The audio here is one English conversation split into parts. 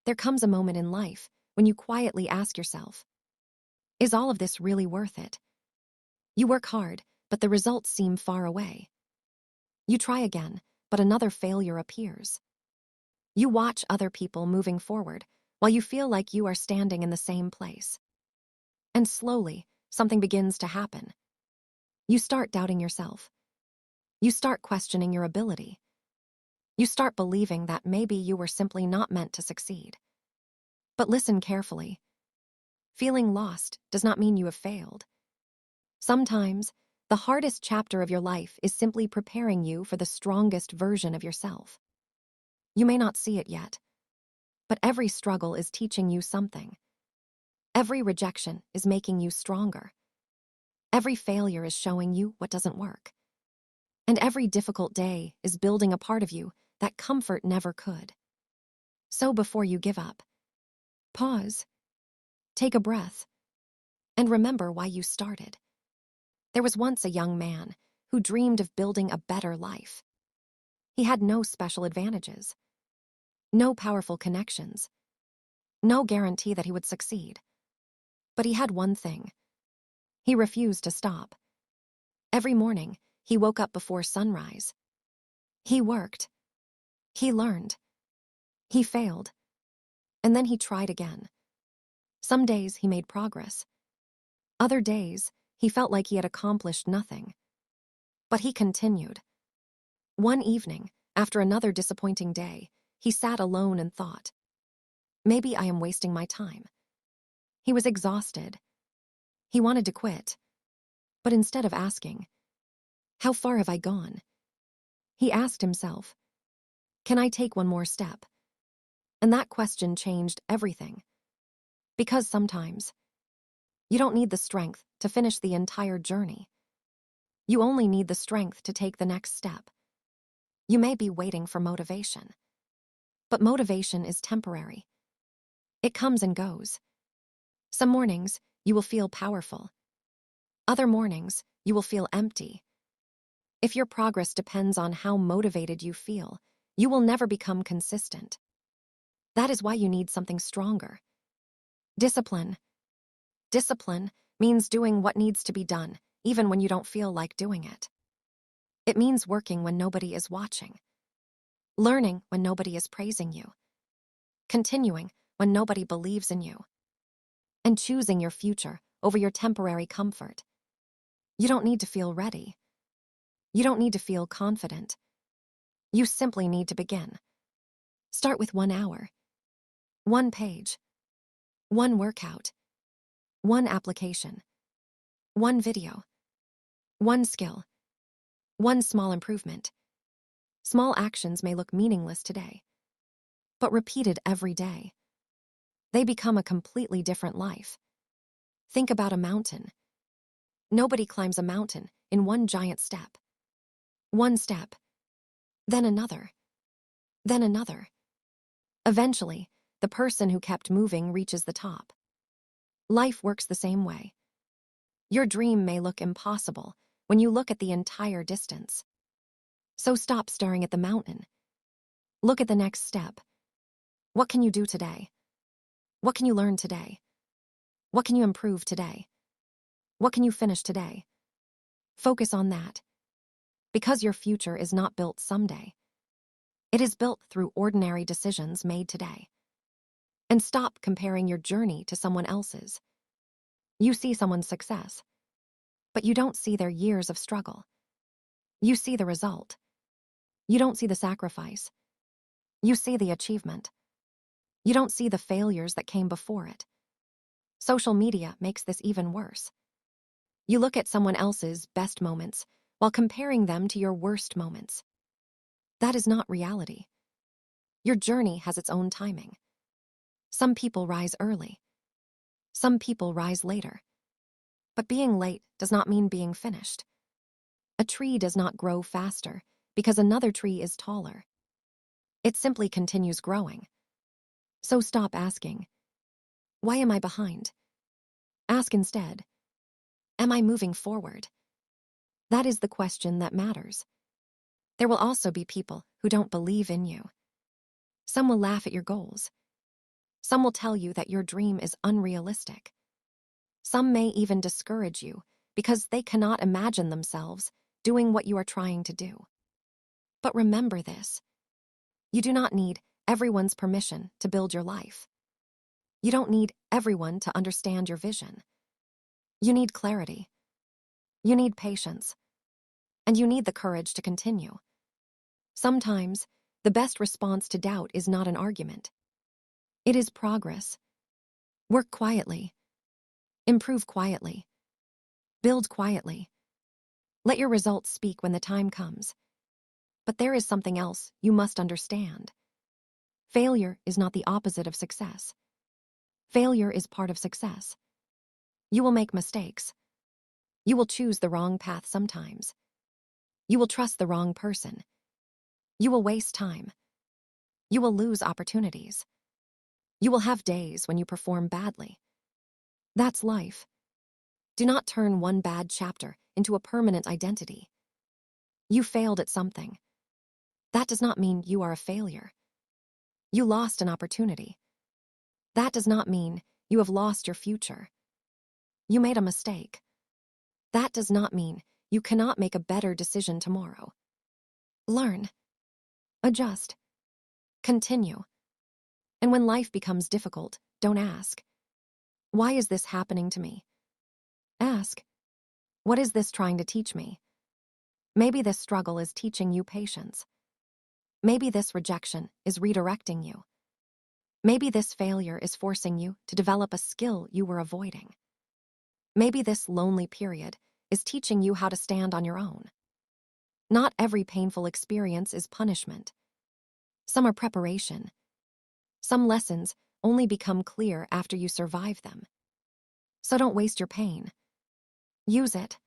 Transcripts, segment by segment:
There comes a moment in life when you quietly ask yourself, is all of this really worth it? You work hard, but the results seem far away. You try again, but another failure appears. You watch other people moving forward while you feel like you are standing in the same place. And slowly, something begins to happen. You start doubting yourself. You start questioning your ability. You start believing that maybe you were simply not meant to succeed. But listen carefully. Feeling lost does not mean you have failed. Sometimes, the hardest chapter of your life is simply preparing you for the strongest version of yourself. You may not see it yet, but every struggle is teaching you something. Every rejection is making you stronger. Every failure is showing you what doesn't work. And every difficult day is building a part of you that comfort never could. So before you give up, pause, take a breath, and remember why you started. There was once a young man who dreamed of building a better life. He had no special advantages, no powerful connections, no guarantee that he would succeed. But he had one thing. He refused to stop. Every morning, he woke up before sunrise. He worked. He learned. He failed. And then he tried again. Some days he made progress. Other days, he felt like he had accomplished nothing. But he continued. One evening, after another disappointing day, he sat alone and thought, maybe I am wasting my time. He was exhausted. He wanted to quit. But instead of asking, how far have I gone? He asked himself, can I take one more step? And that question changed everything. Because sometimes, you don't need the strength to finish the entire journey. You only need the strength to take the next step. You may be waiting for motivation, but motivation is temporary. It comes and goes. Some mornings, you will feel powerful. Other mornings, you will feel empty. If your progress depends on how motivated you feel, you will never become consistent. That is why you need something stronger. Discipline. Discipline means doing what needs to be done, even when you don't feel like doing it. It means working when nobody is watching, learning when nobody is praising you, continuing when nobody believes in you, and choosing your future over your temporary comfort. You don't need to feel ready. You don't need to feel confident. You simply need to begin. Start with 1 hour, 1 page, 1 workout, 1 application, 1 video, 1 skill, 1 small improvement. Small actions may look meaningless today, but repeated every day, they become a completely different life. Think about a mountain. Nobody climbs a mountain in one giant step. One step, then another, then another. Eventually, the person who kept moving reaches the top. Life works the same way. Your dream may look impossible when you look at the entire distance. So stop staring at the mountain. Look at the next step. What can you do today? What can you learn today? What can you improve today? What can you finish today? Focus on that. Because your future is not built someday. It is built through ordinary decisions made today. And stop comparing your journey to someone else's. You see someone's success, but you don't see their years of struggle. You see the result. You don't see the sacrifice. You see the achievement. You don't see the failures that came before it. Social media makes this even worse. You look at someone else's best moments while comparing them to your worst moments. That is not reality. Your journey has its own timing. Some people rise early. Some people rise later. But being late does not mean being finished. A tree does not grow faster because another tree is taller. It simply continues growing. So stop asking, why am I behind? Ask instead, am I moving forward? That is the question that matters. There will also be people who don't believe in you. Some will laugh at your goals. Some will tell you that your dream is unrealistic. Some may even discourage you because they cannot imagine themselves doing what you are trying to do. But remember this: you do not need everyone's permission to build your life. You don't need everyone to understand your vision. You need clarity. You need patience. And you need the courage to continue. Sometimes, the best response to doubt is not an argument. It is progress. Work quietly. Improve quietly. Build quietly. Let your results speak when the time comes. But there is something else you must understand. Failure is not the opposite of success. Failure is part of success. You will make mistakes. You will choose the wrong path sometimes. You will trust the wrong person. You will waste time. You will lose opportunities. You will have days when you perform badly. That's life. Do not turn one bad chapter into a permanent identity. You failed at something. That does not mean you are a failure. You lost an opportunity. That does not mean you have lost your future. You made a mistake. That does not mean you cannot make a better decision tomorrow. Learn. Adjust. Continue. And when life becomes difficult, don't ask, "Why is this happening to me?" Ask, "What is this trying to teach me?" Maybe this struggle is teaching you patience. Maybe this rejection is redirecting you. Maybe this failure is forcing you to develop a skill you were avoiding. Maybe this lonely period is teaching you how to stand on your own. Not every painful experience is punishment. Some are preparation. Some lessons only become clear after you survive them. So don't waste your pain. Use it.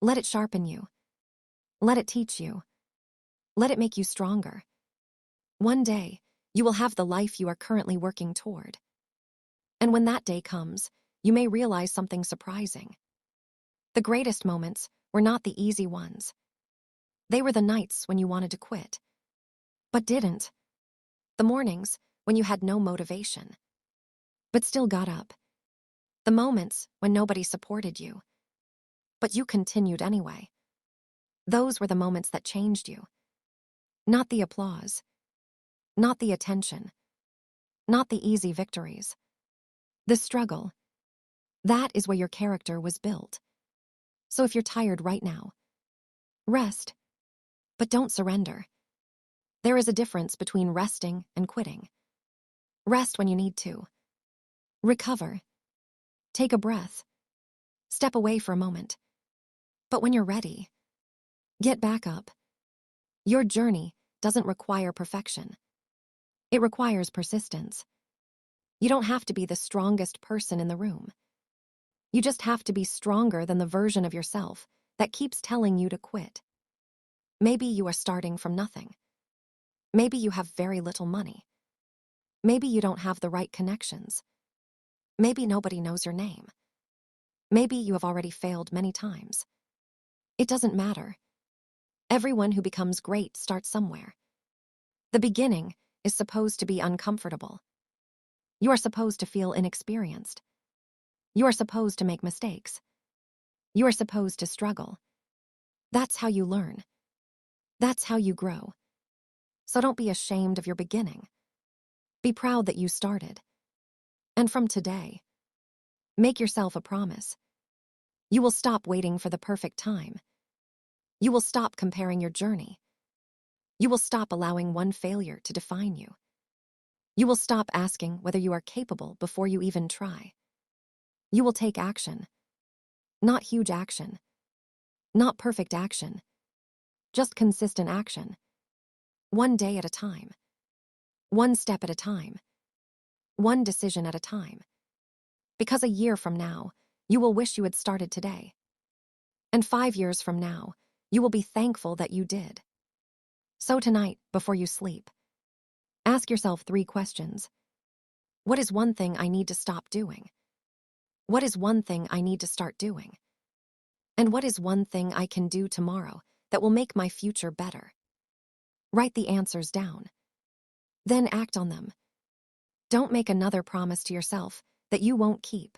Let it sharpen you. Let it teach you. Let it make you stronger. One day, you will have the life you are currently working toward. And when that day comes, you may realize something surprising. The greatest moments were not the easy ones. They were the nights when you wanted to quit, but didn't. The mornings when you had no motivation, but still got up. The moments when nobody supported you, but you continued anyway. Those were the moments that changed you. Not the applause. Not the attention. Not the easy victories. The struggle. That is where your character was built. So if you're tired right now, rest. But don't surrender. There is a difference between resting and quitting. Rest when you need to. Recover. Take a breath. Step away for a moment. But when you're ready, get back up. Your journey doesn't require perfection. It requires persistence. You don't have to be the strongest person in the room. You just have to be stronger than the version of yourself that keeps telling you to quit. Maybe you are starting from nothing. Maybe you have very little money. Maybe you don't have the right connections. Maybe nobody knows your name. Maybe you have already failed many times. It doesn't matter. Everyone who becomes great starts somewhere. The beginning is supposed to be uncomfortable. You are supposed to feel inexperienced. You are supposed to make mistakes. You are supposed to struggle. That's how you learn. That's how you grow. So don't be ashamed of your beginning. Be proud that you started. And from today, make yourself a promise. You will stop waiting for the perfect time. You will stop comparing your journey. You will stop allowing one failure to define you. You will stop asking whether you are capable before you even try. You will take action. Not huge action. Not perfect action. Just consistent action. One day at a time. One step at a time. One decision at a time. Because a year from now, you will wish you had started today. And 5 years from now, you will be thankful that you did. So tonight, before you sleep, ask yourself 3 questions. What is one thing I need to stop doing? What is one thing I need to start doing? And what is one thing I can do tomorrow that will make my future better? Write the answers down. Then act on them. Don't make another promise to yourself that you won't keep.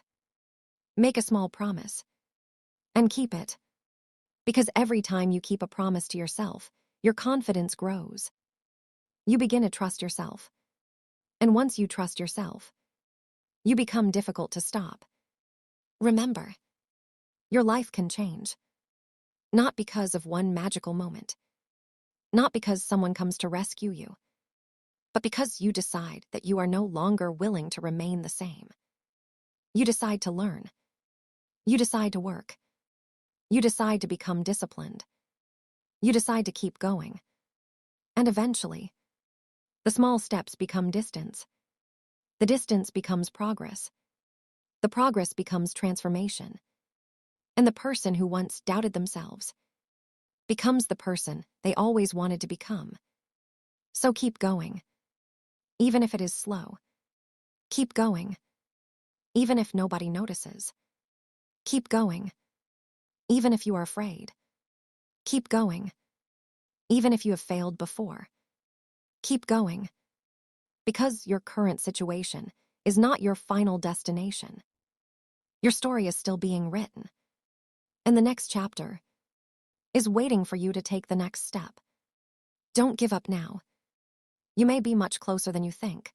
Make a small promise and keep it. Because every time you keep a promise to yourself, your confidence grows. You begin to trust yourself. And once you trust yourself, you become difficult to stop. Remember, your life can change. Not because of one magical moment. Not because someone comes to rescue you. But because you decide that you are no longer willing to remain the same. You decide to learn. You decide to work. You decide to become disciplined. You decide to keep going. And eventually, the small steps become distance. The distance becomes progress. The progress becomes transformation. And the person who once doubted themselves becomes the person they always wanted to become. So keep going, even if it is slow. Keep going, even if nobody notices. Keep going, even if you are afraid. Keep going, even if you have failed before. Keep going, because your current situation is not your final destination. Your story is still being written, and the next chapter is waiting for you to take the next step. Don't give up now. You may be much closer than you think.